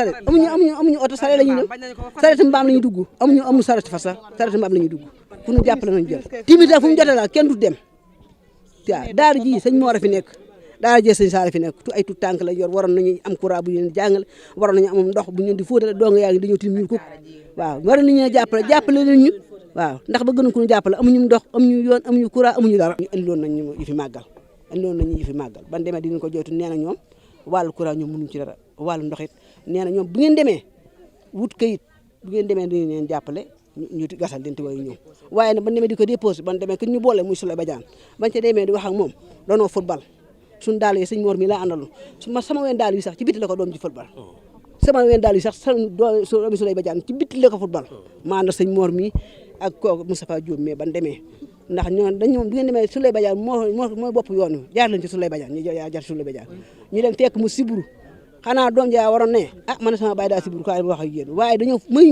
saret amuñu oto saret la ñuy dem saret mbaam la ñuy dugg amuñu saret fas sax saret mbaam la ñuy dugg fu ñu jàppale nañu jël timit fu mu jotee la kenn du dem waaw daara ji sëñ Mor a fi nekk daara ji sëñ Saara fi nekk ay tout tànk la yor waroon nañu am courant bu ñu leen jàngal waroon nañu am ndox bu ñu leen di fóotale dong yaa ngi dañoo tim ñuul kuk waaw waroon nañu jàppale leen ñu waaw ndax ba gënu ko ñu jàppale amuñu ndox amuñu yoon amuñu courant amuñu dara ñu indiloon nañ ñu fi màggal ban demee dinañ ko joytu nee na ñoom wàllu courant ñoom mënuñ ci dara wàllu ndox it nee na ñoom bu ngeen demee wut kayit bu ngeen demee dañu leen jàppale ñu gasal leen te waaye ñëw waaye nag ban demee di ko déposé ban demee que ñu boole muy Souley Badiane bañ ca demee di wax ak moom doonoo football suñu daal yi sëñ Mor mi laa àndaloon sama ween daal yi sax ci bitti la ko doom ci football sama ween daal yi sax doomi Souley Badiane ci bitti la ko football ma ànd sëñ Mor mi ak kooku Moustapha Diop mais ban demee ndax ñoom dañu bu ngeen demee Souley Badiane mooy bopp yoon wi jaar leen ci Souley Badiane ñu jaar Souley Badiane ñu dem fekk mu siburu xanaa doom jaa waroon ne man sama baay daa siburu kaay wax ak yéen waaye dañoo muy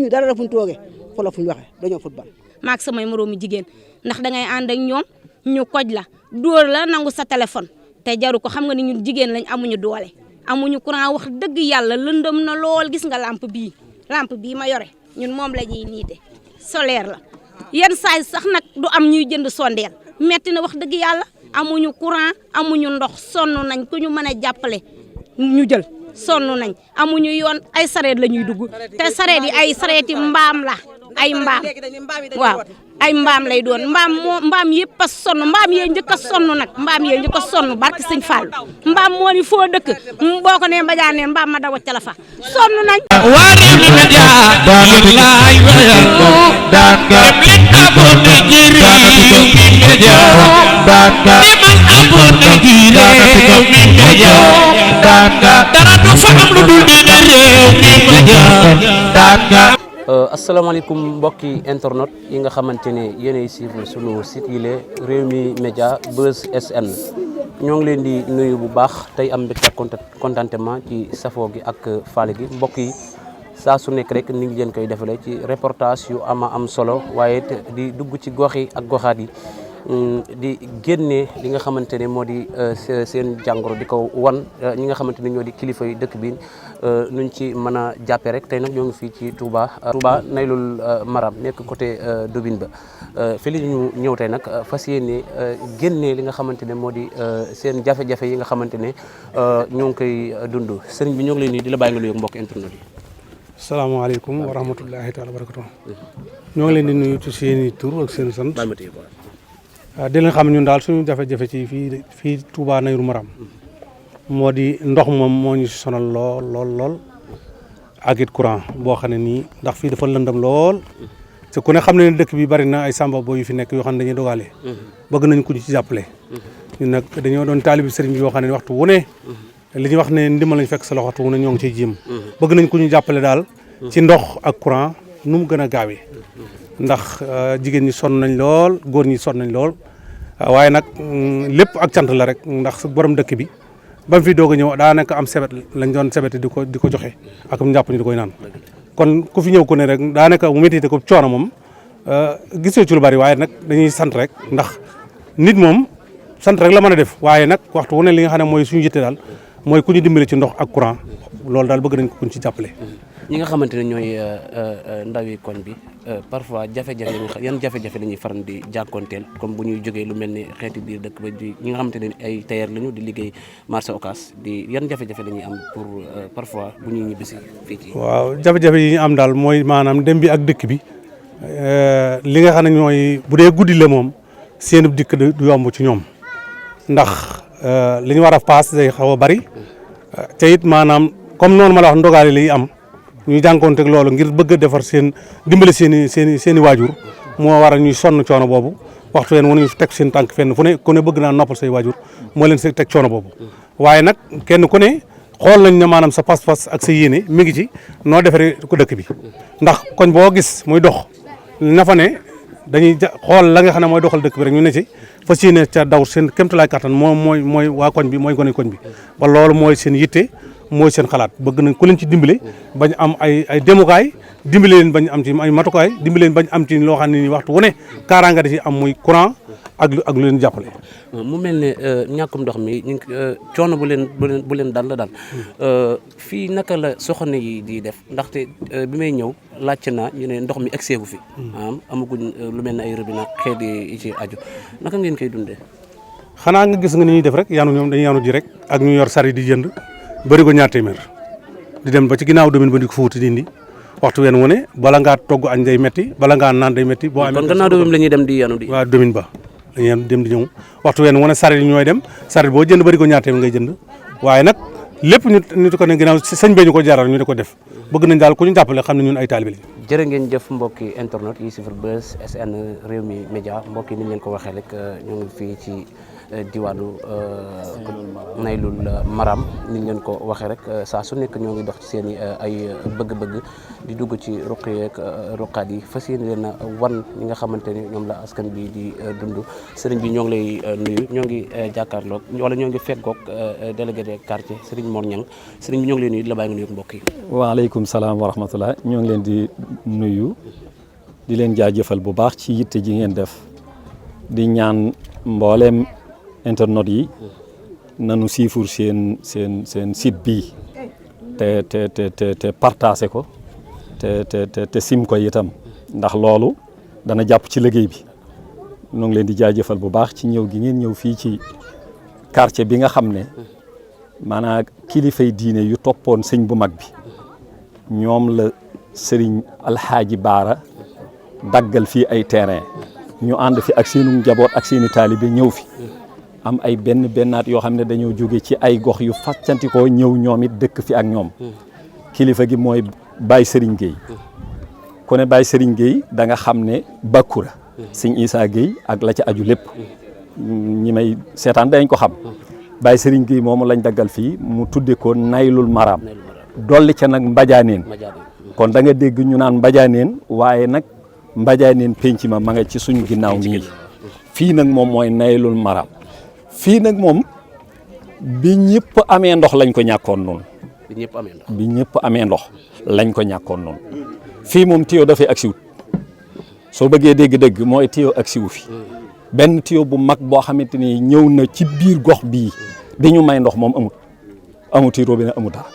ñu dara fu ñu toogee fa la fu ñu waxee dañoo football maak samay moroomi jigéen ndax dangay ànd ak ñoom ñu koj la dóor la nangu sa téléphone te jaru ko xam nga ni ñun jigéen lañ amuñu doole amuñu courant wax dëgg yàlla lëndëm na lool gis nga lampe bii ma yore ñun moom la ñuy niite solaire la yenn saa sax nag du am ñuy jënd sondeel metti na wax dëgg yàlla amuñu courant amuñu ndox sonn nañ ku ñu mën a jàppale ñu jël sonn nañ amuñu yoon ay sareet la ñuy dugg te sareet yi ay sareeti mbaam la ay mbaam waaw ay mbaam lay doon mbaam yëpp a sonn mbaam yee njëkk a sonn nag mbaam yee njëkk a sonn barke sëñ Fall mbaam moo ni foo dëkk boo ko nee Badiane ne mbaam ma da wacca la fa sonn nañ wari mi media wallahi danga leen abonné ci réew mi media danga demal abonné ci réew mi media danga dara du fa am lu dul dina réew mi media danga asalaamaaleykum mbokki internet yi nga xamante ne yéenay suivre sunu site yi la Rewmi Média Buzz SN ñoo ngi leen di nuyu bu baax tey am mbégte ak contentement ci safoo gi ak faale gi mbokk yi saa su nekk rek ni ngi leen koy defalee ci reportage yu am solo waaye di dugg ci gox yi ak goxaat yi di génne li nga xamante ne moo di seen jàngoro di ko wan ñi nga xamante ne ñoo di kilifa yi dëkk bi nuñ ci mën a jàppee rek tey nag ñoo ngi fii ci Touba Naylul Maram nekk côté Dobine ba fi li ñu ñëw tey nag fas yéene génne li nga xamante ne moo di seen jafe-jafe yi nga xamante ne ñoo ngi koy dund sëriñ bi ñoo ngi lay nuyu di la bàyyi nga nuyu mbokk internet yi. salaamaaleykum wa rahmatullahi taala wa barakatuh ñoo ngi leen di nuyu ci seen i tur ak seen sant. di leen xam ñun daal suñu jafe-jafe ci fii Touba Naylul Maram moo di ndox moom moo ñu sonal lool ak it courant boo xam ne nii ndax fii dafa lëndam lool te ku ne xam ne dëkk bi bari na ay samba boo yu fi nekk yoo xam ne dañuy dogaale bëgg nañ ko ñu ci jàppale ñun nag dañoo doon taalibi sëriñ bi yoo xam ne waxtu wu ne li ñuy wax ne ndimbal lañ fekk sa loxo waxtu wu ne ñoo ngi ciy jéem bëgg nañ ko ñu jàppale daal ci ndox ak courant nu mu gën a gaawee ndax jigéen ñi sonn nañ lool góor ñi sonn nañ lool waaye nag lépp ak cant la rek ndax borom dëkk bi ba mu fi doog a ñëw daanaka am sebet lañ doon sebet di ko joxe ak njàpp ñu di koy naan kon ku fi ñëw ku ne rek daanaka mu métti ko coono moom gisee ci lu bari waaye nag dañuy sant rek ndax nit moom sant rek la mën a def waaye nag waxtu wu ne li nga xam ne mooy suñu yitte daal mooy ku ñu dimbale ci ndox ak courant loolu daal bëgg nañ ko kuñ ci jàppale. ñi nga xamante ne ñooy ndawi koñ bi parfois jafe-jafe yan jafe-jafe la ñuy faral di jànkoonteel comme bu ñuy jógee lu mel ni xeeti biir dëkk ba di ñi nga xamante ne ay tailleur lañu di liggéey marché Ocass di yan jafe-jafe la ñuy am pour parfois bu ñuy ñibbisi fii ci. waaw jafe-jafe yi ñu am daal mooy maanaam dem bi ak dëkk bi li nga xam ne ñooy bu dee guddi la moom seen dikk du yomb ci ñoom ndax li ñu war a paas day xaw a bari te it maanaam comme noonu ma la wax ndogaale lay am. ñuy jànkoonteeg loolu ngir bëgg a defar dimbale seen i waajur moo waral ñuy sonn coono boobu waxtu wen wanu ñu teg seen tànk fenn fu ne ku ne bëgg naa noppal say waajur moo leen teg coono boobu waaye nag kenn ku ne xool nañ ne maanaam sa pas-pas ak sa yéene mi ngi ci noo defaree ko dëkk bi ndax koñ boo gis muy dox na fa ne dañuy xool la nga xam ne mooy doxal dëkk bi rek ñu ne ci fas yéene ca daw seen kéemtalaay kattan mooy waa koñ bi mooy gone koñ bi ba loolu mooy seen yitte mooy seen xalaat bëgg nañ ku leen ci dimbale bañ am ay demukaay dimbale leen bañ am ci ay matukaay dimbale leen bañ am ci loo xam ne ni waxtu wu ne kaaraanga da ci am muy courant ak lu leen jàppale. mu mel ne ñàkkum ndox mi ñu coono bu leen dal la daal fii naka la soxna yi di def ndaxte bi may ñëw laajte naa ñu ne ndox mi egg seegu fi. amaguñ lu mel ne ay robinet xeet yi ci aju naka ngeen koy dundee. xanaa nga gis nga ni ñuy def rek yaanu ñoom dañuy yaanu ji rek ak ñu yor sari di jënd bëri ko 2 téeméer di dem ba ci ginnaaw domaine ba di ko fuuti di indi waxtu ween wu ne bala ngaa togg añ day metti bala ngaa naan day metti. boo amee kon gannaaw domaine la ñuy dem di yanu di. waaw domaine ba dañuy dem di ñëw waxtu ween wu ne sari ñooy dem sari boo jënd bëri ko 2 téeméer ngay jënd waaye nag lépp ñu ko ne ginnaaw sëñ bee ñu ko jaral ñu di ko def bëgg nañ daal ku ñu jàppale xam ne ñun ay taalibe lañ. jërë ngeen jëf mbokki internet yi suivre Buzz SN Rewmi Média mbokk yi ni ñu leen ko waxee rek ñu ngi fii ci diwaanu Naylul Maram ni ñu leen ko waxee rek saa su nekk ñoo ngi dox ci seen i ay bëgg-bëgg di dugg ci ruq yeeg ruqaat yi fas yéene leen a wan ñi nga xamante ni ñoom la askan bi di dund sëriñ bi ñoo ngi lay nuyu ñoo ngi jàkkaarloog wala ñoo ngi feggoog délégué de quartier sëriñ Mor Niang sëriñ bi ñoo ngi lay nuyu di la bàyyi nga nuyu mbokk yi. waaleykum salaam wa rahmatullah ñoo ngi leen di nuyu di leen jaajëfal bu baax ci yitte ji ngeen def di ñaan mbooleem internet yi nanu siifur seen site bii te partagé ko te sim ko itam ndax loolu dana jàpp ci liggéey bi ñoo ngi leen di jaajëfal bu baax ci ñëw gi ngeen ñëw fii ci quartier bi nga xam ne maanaam kilifay diine yu toppoon sëñ bu mag bi ñoom la sëriñ alxaaji baara daggal fii ay terrain ñu ànd fi ak seenu njaboot ak seeni taalibe ñëw fi am ay bennaat yoo xam ne dañoo jóge ci ay gox yu faccantikoo ñëw ñoom it dëkk fi ak ñoom kilifa gi mooy Baye Serigne Gueye ku ne Baye Serigne Gueye da nga xam ne Bakura sëñ Issa Gueye ak la ci aju lépp ñi may seetaan dañ ko xam Baye Serigne Gueye moomu lañ daggal fii mu tudde ko Naylul Maram dolli ca nag Mbadianeen kon da nga dégg ñu naan Mbadianeen waaye nag Mbadianeen penc ma nga ci suñ ginnaaw nii fii nag moom mooy Naylul Maram fii nag moom bi ñëpp amee ndox lañ ko ñàkkoon noonu bi ñëpp amee ndox lañ ko ñàkkoon noonu fii moom tuyau dafay ak siwut soo bëggee dégg-dégg mooy tuyau ak siwu fi benn tuyau bu mag boo xamante ni ñëw na ci biir gox bii dañu may ndox moom amuti robinet amut dara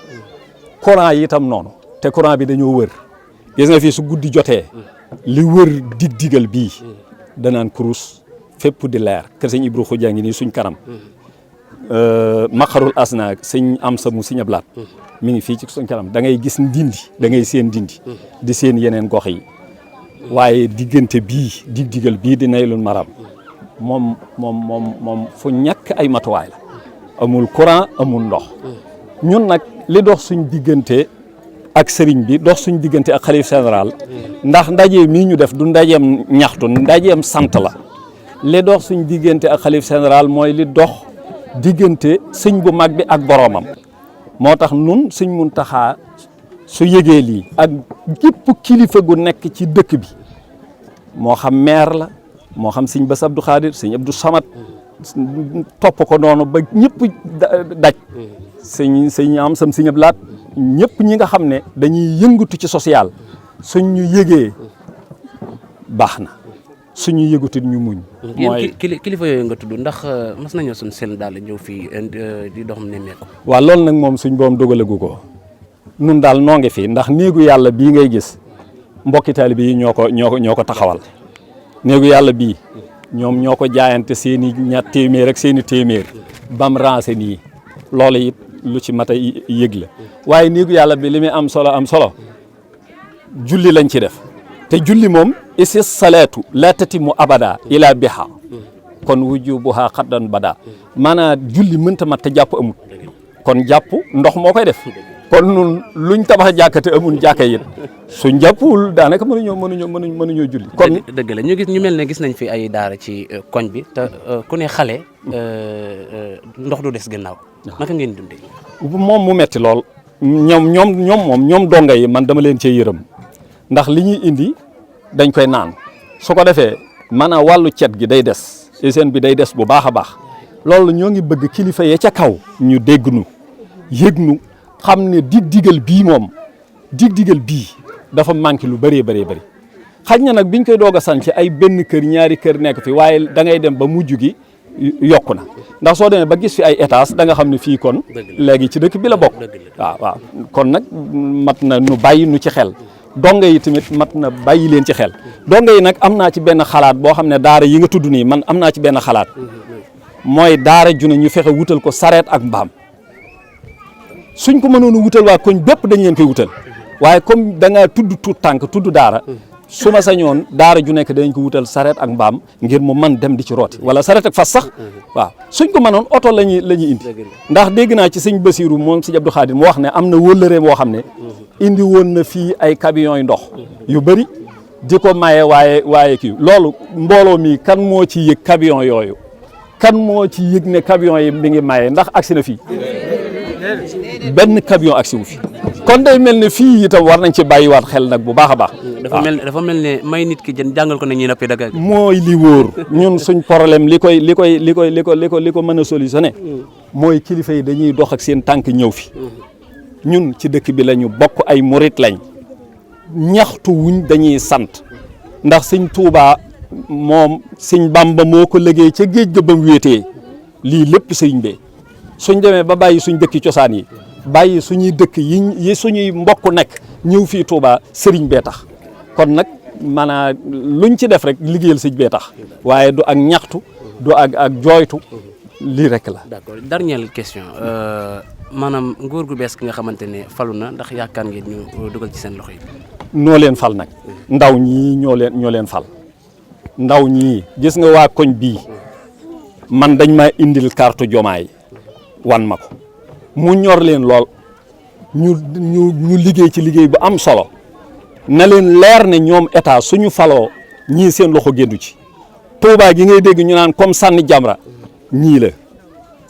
courant yi itam noonu te courant bi dañoo wër gis nga fii su guddi jotee li wër digal bii danaan kurus fépp di leer kër sëñ Ibro Khoudia ngi nii suñ kanam maqarul asna sëñ am sa mu sëñ ablaat mi ngi fii ci suñ kanam da ngay gis ndindi da ngay seen ndindi di seen yeneen gox yi waaye diggante bii digal bii di Naylul Maram moom fu ñàkk ay matuwaay la amul courant amul ndox ñun nag li dox suñ diggante ak sëriñ bi dox suñ diggante ak xalif général ndax ndaje mii ñu def du ndajeem ñaxtu ndajeem sant la li dox suñ diggante ak xalif général mooy li dox diggante sëñ bu mag bi ak boroomam moo tax nun sëñ Muntaxa su yëgee lii ak gépp kilifa gu nekk ci dëkk bi moo xam maire la moo xam sëñ Bass Abdou Khadir sëñ Abdou Samad topp ko noonu ba ñëpp daj sëñ am sam sëñ Ablaat ñëpp ñi nga xam ne dañuy yëngatu ci social suñ ñu yëgee baax na suñu yëgutit ñu muñ. mooy kilifa yooyu nga tudd ndax mas nañoo suñ seen daal ñëw fii di dox nemmeeku. waaw loolu nag moom suñ boom dogalagu ko nun daal noo ngi fi ndax néegu yàlla bii ngay gis mbokki taalibe yi ñoo ko taxawal néegu yàlla bii ñoom ñoo ko jaayante seen i ñaar téeméer ak seen i téeméer bam rancé nii loolu it lu ci mat a yëg la waaye néegu yàlla bi li muy am solo julli lañ ci def te julli moom isi salaatu la tatimu abada ila biha kon wujubuha xaddan bada maanaam julli mënta mat te jàpp amul kon jàpp ndox moo koy def kon nun luñ tabax jàkka te amul jàkka yit suñ jàppul daanaka mënuñoo julli kon dëgg la ñu mel ne gis nañ fi ay daara ci koñ bi te ku ne xale ndox du des gannaaw naka ngeen dundee moom mu metti lool ñoom donga yi man dama leen cee yërëm ndax li ñuy indi dañ koy naan su ko defee maanaam wàllu cet gi day des hygiène bi day des bu baax a baax loolu ñoo ngi bëgg kilifa yee ca kaw ñu dégg nu yëg nu xam ne digal bii dafa manqué lu bëree bëri xaj na nag biñ koy doog a sanc ay benn kër ñaari kër nekk fi waaye da ngay dem ba mujj gi yokku na ndax soo demee ba gis fi ay étage da nga xam ne fii kon léegi ci dëkk bi la bokk waaw kon nag mat na nu bàyyi nu ci xel donga yi tamit mat na bàyyi leen ci xel donga yi nag am naa ci benn xalaat boo xam ne daara yi nga tudd nii man am naa ci benn xalaat mooy daara ju ne ñu fexe wutal ko sareet ak mbaam suñ ko mënoon a wutal waa koñ bépp dañ leen koy wutal waaye comme da ngaa tudd tuut tànk tudd daara su ma sañoon daara ju nekk dañ ko wutal sareet ak mbaam ngir mu man dem di ci rooti wala sareet ak fas sax waaw suñ ko mënoon oto la ñuy indi ndax dégg naa ci sëñ Basiru moom sëñ Abdou Khadir mu wax ne am na wëllëre boo xam ne indi woon na fii ay camions yu ndox yu bëri di ko maye waaye kii loolu mbooloo mi kan moo ci yëg camion yooyu kan moo ci yëg ne camion yi mi ngi maye ndax agsi na fii benn camion agsi wu fi kon day mel ne fii itam war nañ ci bàyyiwaat xel nag bu baax a baax. dafa mel ne may nit ki jàngal ko ne ñuy nappi dëgg. mooy li wóor ñun suñ problème li ko mën a solutionné mooy kilifa yi dañuy dox ak seen tànk ñëw fi ñun ci dëkk bi la ñu bokk ay murit lañ ñaxtu wuñ dañuy sant ndax sëñ Tuubaa moom sëñ Bamba moo ko liggéey ca géej ga ba mu wéetee lii lépp sëñ bee suñ demee ba bàyyi suñ dëkki cosaan yi bàyyi suñuy dëkk yi suñuy mbokk nekk ñëw fii Touba sëriñ bee tax kon nag maanaam luñ ci def rek liggéeyal sëñ bee tax waaye du ak ñaxtu du ak jooytu lii rek la. d'accord dernière question maanaam nguur gu bees ki nga xamante ne falu na ndax yaakaar ngeen ñu dugal ci seen loxo yi. noo leen fal nag ndaw ñii ñoo leen fal ndaw ñii gis nga waa koñ bii man dañ ma indil carte Jomaay wan ma ko mu ñor leen lool ñu liggéey ci liggéey bu am solo na leen leer ne ñoom état suñu faloo ñii seen loxo géndu ci Touba gi ngay dégg ñu naan comme sànni jamra ñii la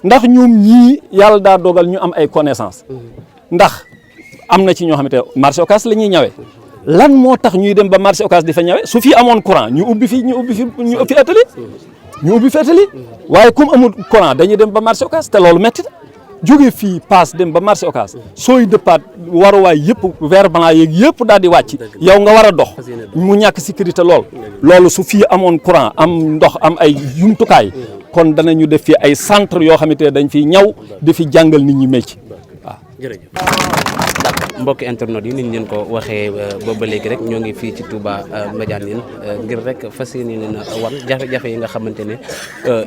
ndax ñoom ñii yàlla daa dogal ñu am ay connaissance ndax am na ci ñoo xamante marché Ocass la ñuy ñawe lan moo tax ñuy dem ba marché Ocass di fa ñawe su fi amoon courant ñu ubbi fi atelier waaye comme amul courant dañuy dem ba marché Ocass te loolu metti jóge fii paas dem ba marché Ocass sooy dëppaat waruwaay yëpp vert blanc yeeg yëpp daal di wàcc yow nga war a dox mu ñàkk sécurité loolu su fii amoon courant am ndox am ay jumtukaay kon danañu def fii ay centre yoo xamante ne dañ fiy ñaw di fi jàngal nit ñi métier waaw. jërëjëf mbokki internet yi niñ leen ko waxee ba léegi rek ñoo ngi fii ci Touba Médiane ngir rek fas yéene leen wan jafe-jafe yi nga xamante ne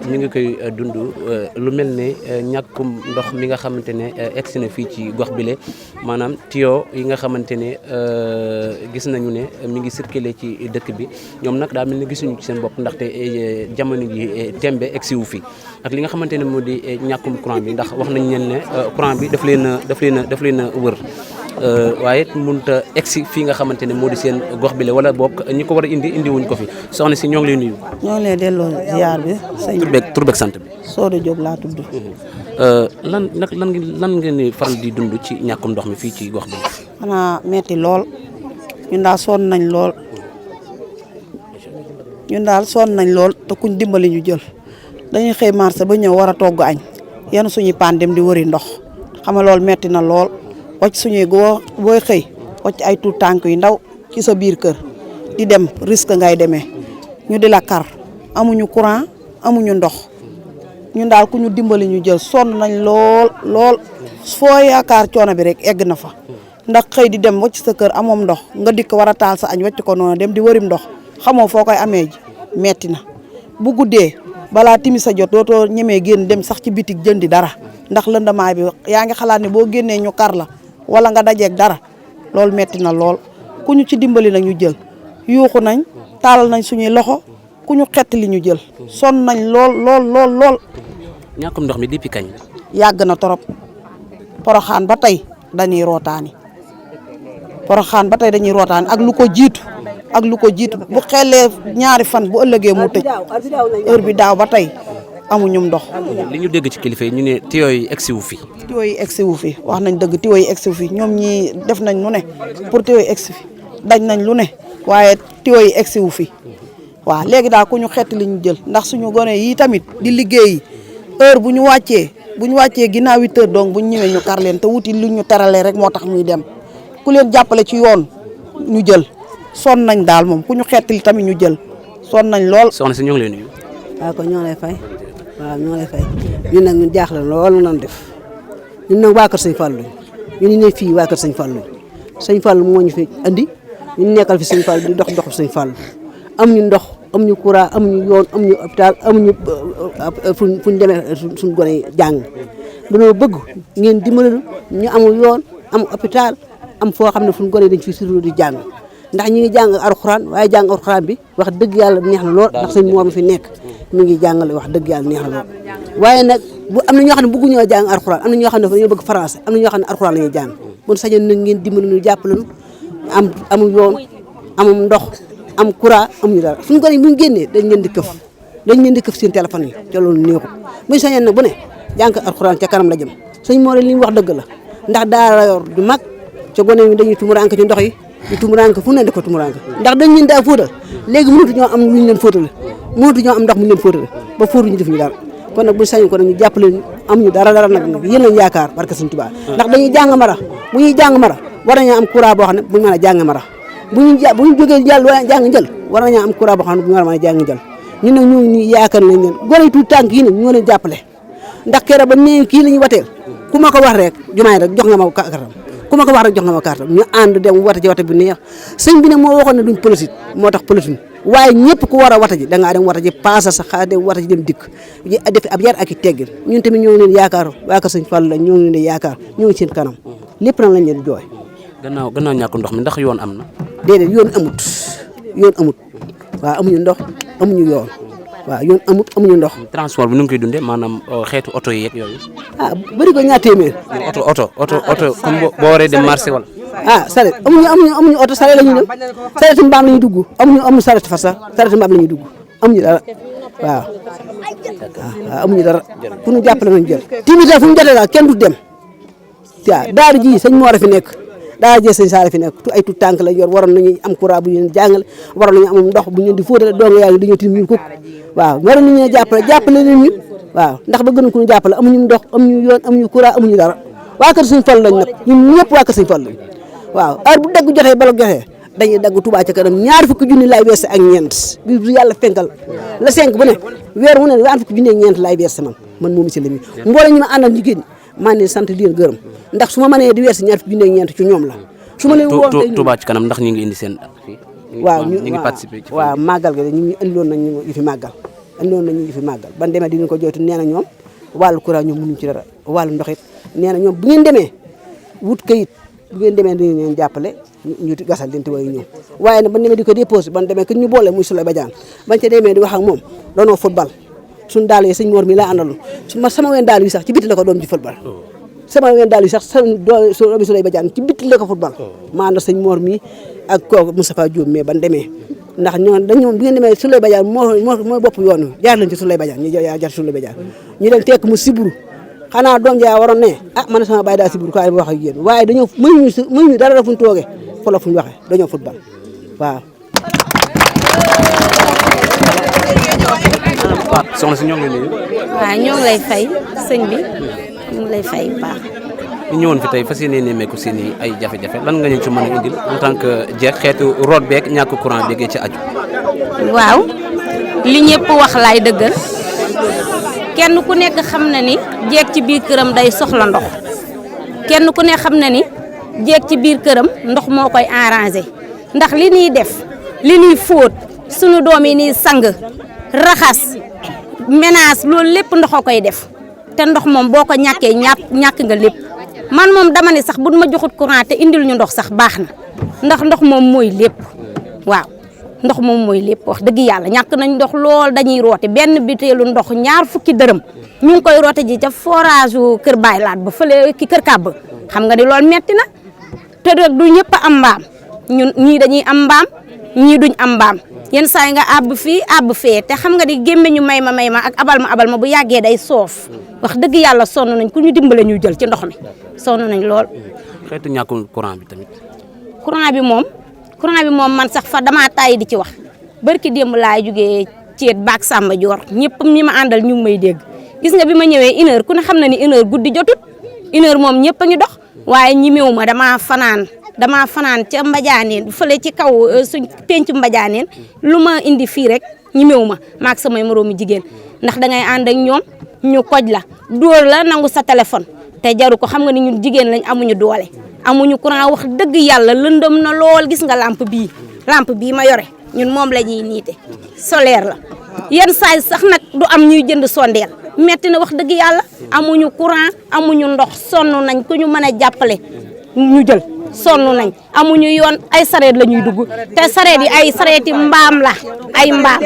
ñu ngi koy dund lu mel ne ñàkkum ndox mi nga xamante ne egsi na fii ci gox bile maanaam tuyau yi nga xamante ne gis nañu ne mi ngi circulé ci dëkk bi ñoom nag daa mel ne gisuñu ci seen bopp ndaxte jamono ji tembe egsi wu fi ak li nga xamante ne moo di ñàkkum courant bi ndax wax nañ leen ne courant bi daf leen a wër waaye mënut a egsi fii nga xamante ne moo di seen gox bi la wala boog ñi ko war a indi wuñ ko fi soxna si ñoo ngi lay nuyu. ñoo ngi lay delloo ziar bi. tur beeg sant bi. Soda Diop laa tudd. lan ngeen di faral di dund ci ñàkkum ndox mi fii ci gox bi. xanaa metti lool ñun daal sonn nañ lool te kuñ dimbali ñu jël dañuy xëy marché ba ñëw war a togg añ yenn suñuy paan dem di wëri ndox xam nga loolu metti na lool. wacc suñuy booy xëy wacc ay tuut tànk yu ndaw ci sa biir kër di dem risque ngay demee ñu di la kar amuñu courant amuñu ndox ñun daal ku ñu dimbali ñu jël sonn nañ lool foo yaakaar coono bi rek egg na fa ndax xëy di dem wacc sa kër amoom ndox nga dikk war a taal sa añ wacc ko noonu dem di wërim ndox xamoo foo koy amee ji metti na bu guddee balaa timis sa jot dootoo ñemee génn dem sax ci bitik jëndi dara ndax lëndamaay bi yaa ngi xalaat ne boo génnee ñu kar la wala nga dajeeg dara loolu metti na lool ku ñu ci dimbali nag ñu jël yuuxu nañ taalal nañ suñuy loxo ku ñu xett li ñu jël sonn nañ lool. ñàkkum ndox mi depuis kañ. yàgg na torop Poroxaan ba tey dañuy rootaani ak lu ko jiitu bu xellee ñaari fan bu ëllëgee mu tëj heure bi daaw ba tey amuñu ndox. li ñu dégg ci kilifa yi ñu ne tuyau yi egsi wu fi. tuyau yi egsi wu fi wax nañ dëgg tuyau yi egsi wu fi ñoom ñii def nañ lu ne pour tuyau yi egsi fi daj nañ lu ne waaye tuyau yi egsi wu fi waaw léegi daal ku ñu xett li ñu jël ndax suñu gone yi tamit di liggéeyi heure bu ñu wàccee ginnaaw 8 heures donc bu ñu ñëwee ñu kar leen te wuti lu ñu teralee rek moo tax ñuy dem ku leen jàppale ci yoon ñu jël sonn nañ daal moom ku ñu xettali tamit ñu jël sonn nañ lool. soxna si ñoo ngi lay nuyu. waaw kon ñoo lay fay waaw ñoo lay fay ñun nag ñun jaaxle lool nan def ñun nag waa kër sëñ Fallou ñun ne fii waa kër sëñ Fallou sëñ Fallou moo ñu fi andi ñu nekkal fi sëñ Fallou di dox doxu sëñ Fallou amuñu ndox amuñu courant amuñu yoon amuñu hôpital amuñu fuñ demee suñ gone yi jàng dañoo bëgg ngeen dimbali ñu amul yoon am hôpital am foo xam ne fuñ gone yi dañ fi surtout di jàng ndax ñi ngi jàng alxuraan waaye jàng alxuraan bi wax dëgg yàlla neex na lool ndax sëñ moom fi nekk mi ngi jàngale wax dëgg yàlla neex na lool waaye nag bu am na ñoo xam ne bëgguñoo jàng alxuraan am na ñoo xam ne dañoo bëgg français am na ñoo xam ne alxuraan la ñuy jàng bon sañoon nag ngeen dimbali ñu jàppale ñu amul yoon amum ndox am courant amuñu dara suñu gone yi bu ñu génnee dañ leen di këf seen téléphone yi te loolu neexul buñ sañoon nag bu ne jàng alxuraan ca kanam la jëm sëñ moo li mu wax dëgg la ndax daara yor du mag ca gone yi dañuy tumuranke ci ndox yi di tumuranke fu ne di ko tumuranke ndax dañ leen daa fóotal léegi mënatu ñoo am luñ leen fóotale mënatu ñoo am ndox mu leen fóotale ba fóotu ñu def ñu dara kon nag buñ sañoon ko nag ñu jàppale am ñu dara nag yéen lañ yaakaar barke sëñ Tuubaa ndax dañuy jàng mara bu ñuy jàng mara war nañoo am courant boo xam ne buñu mën a jàng mara bu ñu jógee jàll jàng njël war nañoo am courant boo xam ne bu ñu war a mën a jàng njël ñun nag ñoo nii yaakaar nañ leen gone yi tuuti tànk yi nag ñoo leen jàppale ndax keroog ba ne kii la ñu wateel ku ma ko wax rek jumaay rek jox nga ma kartam ku ma ko wax rek jox nga ma kartam ñu ànd dem wate ci wate bu neex sëñ bi ne moo waxoon ne duñ politique moo tax politique waaye ñëpp ku war a wate ji da ngaa dem wate ji paasa sa xaalis dem wate ji dem dikk def ab yar ak i teggin ñun tamit ñoo ngi leen yaakaar waa kër sëñ Fall la ñoo ngi leen yaakaar ñoo ngi seen kanam lépp nag lañ leen jooy gannaaw ñàkk ndox mi ndax yoon am na. déedéet yoon amut waaw amuñu ndox amuñu yoon waaw yoon amuñu ndox. transport bi nu ngi koy dundee maanaam xeetu oto yi yeeg yooyu. bëri ko ñaar téeméer. oto comme boo waree dem marché wala. saret amuñu oto saret la ñuy dem saret mbaam la ñuy dugg amuñu saret fas sax saret mbaam la ñuy dugg amuñu dara waaw amuñu dara ku ñu jàppale nañu jël. timit fu mu jotee daal kenn du dem waaw daara ji sëñ Mor a fi nekk. daa jël sëñ Saara fi nekk ay tout tànk la yor waroon nañu am courant bu ñu leen jàngale waroon nañu am ndox bu ñu leen di fóotale dong yaa ngi dañoo tim ñun kuk waaw waroon nañu leen jàppale leen ñu waaw ndax ba gënu ko ñu jàppale amuñu ndox amuñu yoon amuñu courant amuñu dara waa kër sëñ Fall lañ nag ñun ñëpp waa kër sëñ Fall lañ waaw heure bu dagg jotee bala joxee dañuy dagg Touba ca kanam ñaar fukki junni laay weese ak ñeent bi yàlla fenkal la 5 bu ne weer mu ne ñaar fukki junni ak ñeent laay weese man moomu si la mi mboole ñu ma àndal jigéen maa ngi leen sant di leen gërëm ndax su ma mënee di weesu ñaar fukki junni ak ñeent ci ñoom la su ma leen woo Touba ci kanam ndax ñi ngi indi seen waaw ñu ngi participer ci waaw màggal ga ñu indiloon nañ ñu fi màggal ban demee dinañ ko joytu nee na ñoom wàllu courant ñoom mënuñ ci dara wàllu ndox it nee na ñoom bu ngeen demee wut kayit bu ngeen demee dañu leen jàppale ñu gasal leen te waaye ñëw waaye nag ban demee di ko déposé ban demee que ñu boole muy Souley Badiane bañ ca demee di wax ak moom doonoo football suñu daal yi sëñ Mor mi laa àndaloon sama ween daal yi sax ci biti la ko doom ci football sama ween daal yi sax doomi Souley Badiane ci biti la ko football maa ànd sëñ Mor mi ak kooku Moustapha Diop mais ban demee ndax ñoo dañu bi ngeen demee Souley Badiane mooy bopp yoon wi jaar leen ci Souley Badiane ñu jaar Souley Badiane ñu dem tekk mu siburu xanaa doom jaa waroon ne man sama baay daa siburu kaay wax ak yéen waaye dañoo mënuñu dara la fu ñu toogee fa la fu ñu waxee dañoo football waaw soxna si ñoo ngi lay nuyu. waaw ñoo ngi lay fay sëñ bi ñu ngi lay fay bu baax. ñu ñëwoon fi tey fas yéene nemmeeku seen i ay jafe-jafe lan nga ñu ci mën a indil en tant que jeeg xeetu root beeg ñàkk courant beeg ci aju. waaw li ñëpp wax laay dëggal kenn ku nekk xam na ni jeeg ci biir këram day soxla ndox kenn ku ne xam na ni jeeg ci biir këram ndox moo koy arrangé ndax li ñuy def li ñuy fóot sunu doom yi nii sang raxas ménage loolu lépp ndox a koy def te ndox moom boo ko ñàkkee ñàkk nga lépp man moom dama ne sax bu ma joxut courant te indil ñu ndox sax baax na ndax ndox moom mooy lépp waaw ndox moom mooy lépp wax dëgg yàlla ñàkk nañ ndox lool dañuy roote benn biteelu ndox ñaar fukki dërëm ñu ngi koy roote ji ca forage kër Baay Laat ba fële ki kër Kàbb xam nga ni loolu metti na te rek du ñëpp a am mbaam ñun ñii dañuy am mbaam ñii duñ am mbaam yenn saa yi nga àbb fii àbb fee te xam nga di gémme ñu may ma ak abal ma bu yàggee day soof wax dëgg yàlla sonn nañ ku ñu dimbale ñu jël ci ndox mi sonn nañ lool. xeetu ñàkkum courant bi tamit. courant bi moom man sax fa damaa tàyyi di ci wax barki démb laa jógee Thiet baak Samba Dior ñëpp ñi ma àndal ñu ngi may dégg gis nga bi ma ñëwee 1 heure ku ne xam na ni 1 heure guddi jotut 1 heure moom ñëpp a ngi dox waaye ñi meewu ma damaa fanaan damaa fanaan ca Mbadianeen fële ci kaw suñ pencu Mbadianeen lu ma indi fii rek ñimewu ma maak samay moroomi jigéen ndax dangay ànd ak ñoom ñu koj la dóor la nangu sa téléphone te jaru ko xam nga ni ñun jigéen lañ amuñu doole amuñu courant wax dëgg yàlla lëndëm na lool gis nga lampe bii ma yore ñun moom la ñuy niite solaire la yenn saa sax nag du am ñuy jënd sondeel metti na wax dëgg yàlla amuñu courant amuñu ndox sonn nañ ku ñu mën a jàppale ñu jël sonn nañ amuñu yoon ay sareet la ñuy dugg te sareet yi ay sareeti mbaam la ay mbaam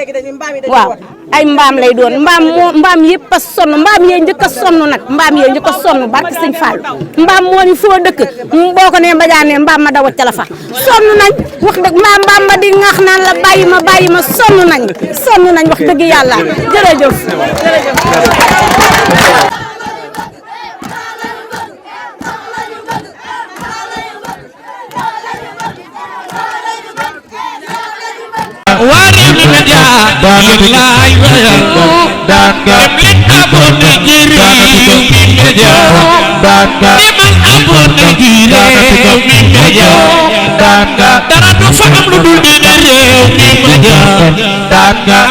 waaw ay mbaam lay doon mbaam yëpp a sonn mbaam yee njëkk a sonn nag mbaam yee njëkk a sonn barke sëñ Fall mbaam moo ni foo dëkk boo ko nee Mbadianeen mbaam ma daw ca la fa sonn nañ wax dëgg mbaam ma di ŋaax naan la bàyyi ma sonn nañ wax dëgg yàlla jërëjëf Wari Media Banut laay wayal daan nga dem abonné ci Rewmi Media daan nga demal abonné ci Rewmi Media daan nga dara du fa am lu dul Rewmi Media daan nga